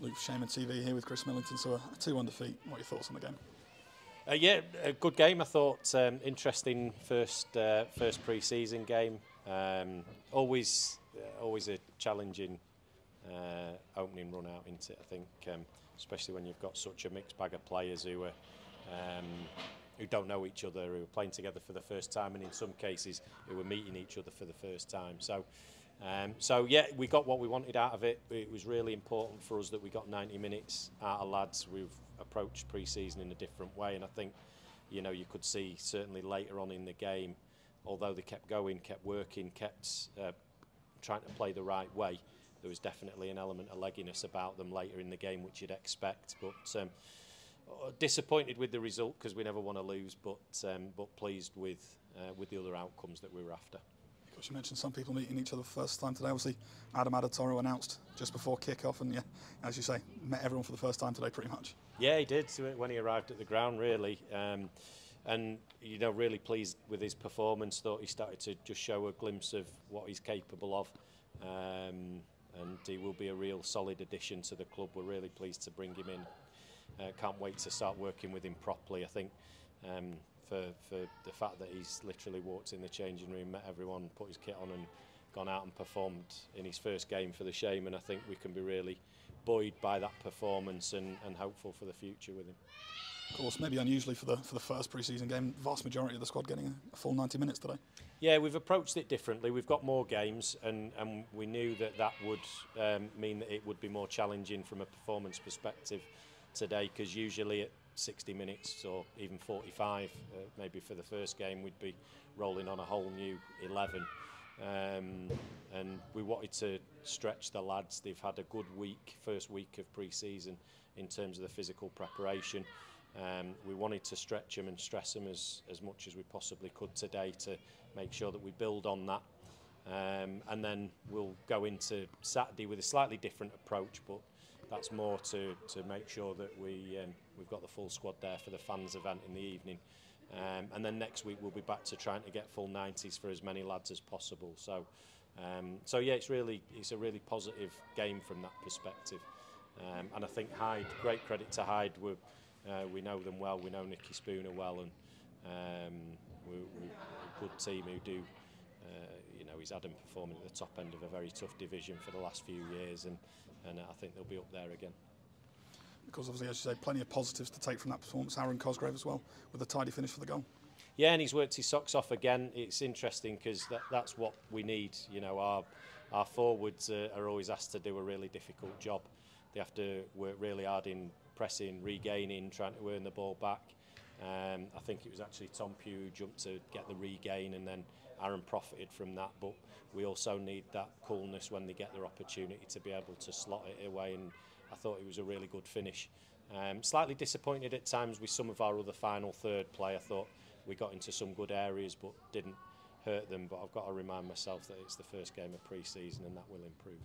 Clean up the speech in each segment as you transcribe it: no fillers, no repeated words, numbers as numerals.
Luke Shaman TV here with Chris Millington, so a 2-1 defeat. What are your thoughts on the game? Yeah, a good game. I thought interesting first pre-season game. Always a challenging opening run out into it. I think, especially when you've got such a mixed bag of players who don't know each other, who are playing together for the first time, and in some cases who were meeting each other for the first time. So yeah, we got what we wanted out of it. It was really important for us that we got 90 minutes out of lads. We've approached pre-season in a different way, and I think, you know, you could see certainly later on in the game, although they kept going, kept working, kept trying to play the right way, there was definitely an element of legginess about them later in the game, which you'd expect. But disappointed with the result because we never want to lose, but pleased with the other outcomes that we were after. Of course, you mentioned some people meeting each other for the first time today. Obviously, Adam Adatoro announced just before kick-off, and yeah, as you say, met everyone for the first time today, pretty much. Yeah, he did when he arrived at the ground, really, and you know, really pleased with his performance. Thought he started to just show a glimpse of what he's capable of, and he will be a real solid addition to the club. We're really pleased to bring him in. Can't wait to start working with him properly. I think. For the fact that he's literally walked in the changing room, met everyone, put his kit on and gone out and performed in his first game for the Shaman. I think we can be really buoyed by that performance and hopeful for the future with him. Of course, maybe unusually for the first pre-season game, vast majority of the squad getting a full 90 minutes today. Yeah, we've approached it differently. We've got more games, and we knew that would mean that it would be more challenging from a performance perspective today, because usually at 60 minutes or even 45, maybe for the first game, we'd be rolling on a whole new 11. And we wanted to stretch the lads. They've had a good first week of pre-season in terms of the physical preparation. We wanted to stretch them and stress them as much as we possibly could today to make sure that we build on that. And then we'll go into Saturday with a slightly different approach, but that's more to make sure that we've got the full squad there for the fans event in the evening. And then next week we'll be back to trying to get full 90s for as many lads as possible. So yeah, it's a really positive game from that perspective. And I think Hyde, great credit to Hyde. We know them well, we know Nicky Spooner well, and we're a good team who do. You know, he's had them performing at the top end of a very tough division for the last few years, and I think they'll be up there again. Because obviously, as you say, plenty of positives to take from that performance. Aaron Cosgrave as well, with a tidy finish for the goal. Yeah, and he's worked his socks off again. It's interesting because that's what we need. You know, our forwards are always asked to do a really difficult job. They have to work really hard in pressing, regaining, trying to earn the ball back. I think it was actually Tom Pugh who jumped to get the regain, and then Aaron profited from that. But we also need that coolness when they get their opportunity to be able to slot it away, and I thought it was a really good finish. Slightly disappointed at times with some of our other final third play. I thought we got into some good areas but didn't hurt them, but I've got to remind myself that it's the first game of pre-season and that will improve.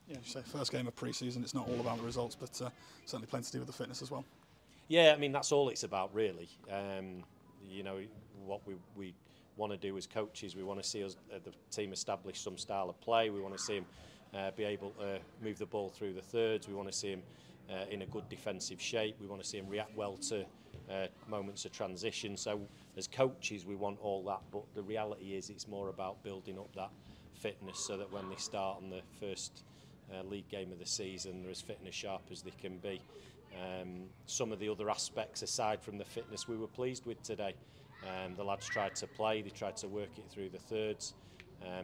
Yeah, you say first game of pre-season, it's not all about the results, but certainly plenty to do with the fitness as well. Yeah, I mean, that's all it's about, really. You know, what we want to do as coaches, we want to see us, the team establish some style of play. We want to see them be able to move the ball through the thirds. We want to see them in a good defensive shape. We want to see them react well to moments of transition. So as coaches, we want all that, but the reality is it's more about building up that fitness so that when they start on the first league game of the season, they're as fit and as sharp as they can be. Some of the other aspects aside from the fitness we were pleased with today. The lads tried to play, they tried to work it through the thirds.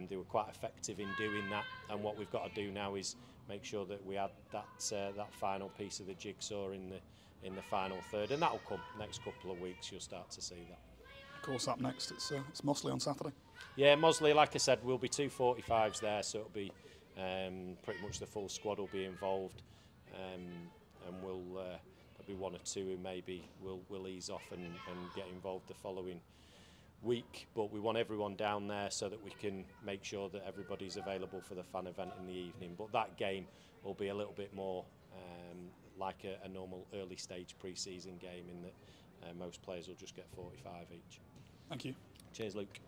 They were quite effective in doing that, and what we've got to do now is make sure that we add that final piece of the jigsaw in the final third, and that'll come next couple of weeks. You'll start to see that. Of course, up next it's Mosley on Saturday. Yeah, Mosley, like I said, will be 2 45s there, so it'll be pretty much the full squad will be involved, and there'll be 1 or 2 who maybe will ease off and get involved the following week, but we want everyone down there so that we can make sure that everybody's available for the fan event in the evening. But that game will be a little bit more like a normal early stage pre-season game, in that most players will just get 45 each. Thank you. Cheers, Luke.